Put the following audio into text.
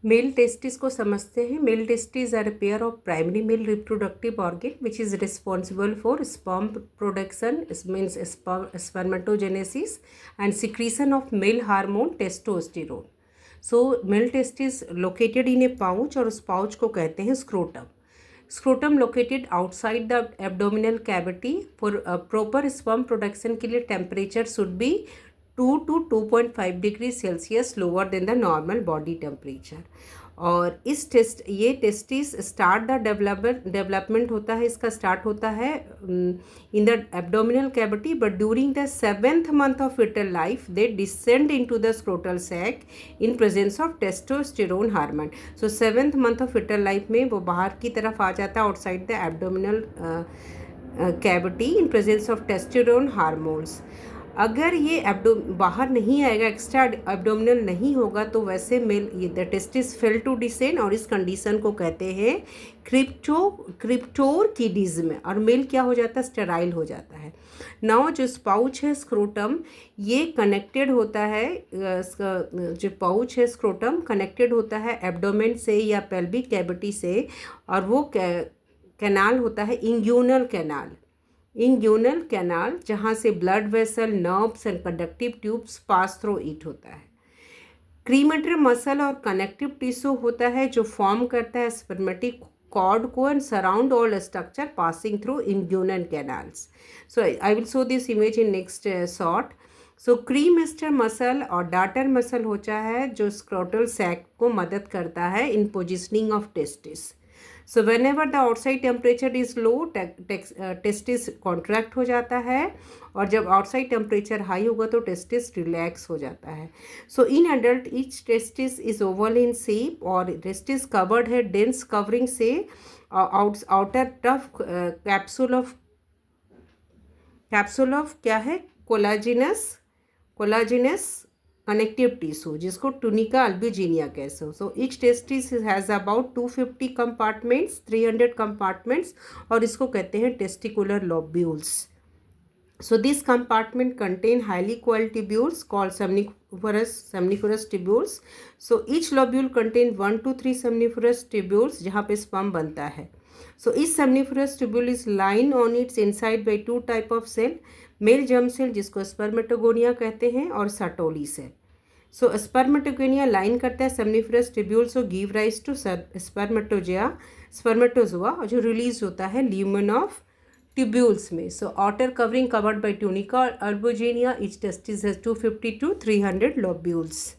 Mail testis को समझते हैं। Male testis are a pair of primary male reproductive organ which is responsible for sperm production, means spermatogenesis and secretion of male hormone testosterone. So male testis located in a pouch, और उस pouch को कहते हैं scrotum. Scrotum located outside the abdominal cavity. For proper sperm production के लिए temperature should be 2 to 2.5 degree Celsius lower than the normal body temperature. और इस ये टेस्टिस स्टार्ट द डेवलपमेंट होता है, इसका स्टार्ट होता है in the abdominal cavity, but during the 7th month of foetal life they descend into the scrotal sac in presence of testosterone hormone. So 7th month of foetal life में वो बाहर की तरफ आ जाता है outside the abdominal cavity in presence of testosterone hormones. अगर ये बाहर नहीं आएगा, एक्स्ट्रा एब्डोमिनल नहीं होगा, तो वैसे मेल ये the testis fail to descend, और इस कंडीशन को कहते हैं क्रिप्टोर किडिज्म, और मेल क्या हो जाता है, स्टेराइल हो जाता है। नाउ जो पाउच है स्क्रोटम, ये कनेक्टेड होता है, जो पाउच है स्क्रोटम कनेक्टेड होता है एब्डोमेन से या पेल्विक कैविटी से, और वो कैनाल होता है इंग्यूनल कैनाल, जहाँ से blood vessel, nerves and conductive tubes pass through it होता है। क्रीमेटरी मसल और कनेक्टिव टिश्यू होता है जो फॉर्म करता है स्पर्मेटिक कॉर्ड को and surround all structure passing through inguinal canals. So I will show this image in next shot. So cremaster muscle और डाटर मसल होता है जो स्क्रोटल सैक को मदद करता है in positioning of testis. So whenever the outside temperature is low, testis contract हो जाता है, और जब आउटसाइड टेम्परेचर हाई होगा तो टेस्टिस रिलैक्स हो जाता है। So in adult each testis is oval in shape, और टेस्टिस कवर्ड है डेंस कवरिंग से आउटर टफ कैप्सूल ऑफ क्या है, कोलाजिनस कनेक्टिव टिश्यू, जिसको टूनिका अल्बुजिनिया कहते हो। So each testis has about 250 compartments, 300 compartments, और इसको कहते हैं testicular lobules. So these compartment contain highly coiled tubules called seminiferous tubules. So each lobule contain 1 to 3 seminiferous tubules जहाँ पे sperm बनता है. So each seminiferous tubule is lined on its inside by 2 type of cell, male germ cell जिसको spermatogonia कहते हैं, और sertoli cell. So spermatogonia line करता है सेमनिफरस ट्यूब्यूल्स, और गिव राइज टू स्पर्मेटोजोआ, जो रिलीज होता है ल्यूमेन ऑफ ट्यूब्यूल्स में. So outer covering covered by tunica albuginea, each testis has 250 to 300 lobules.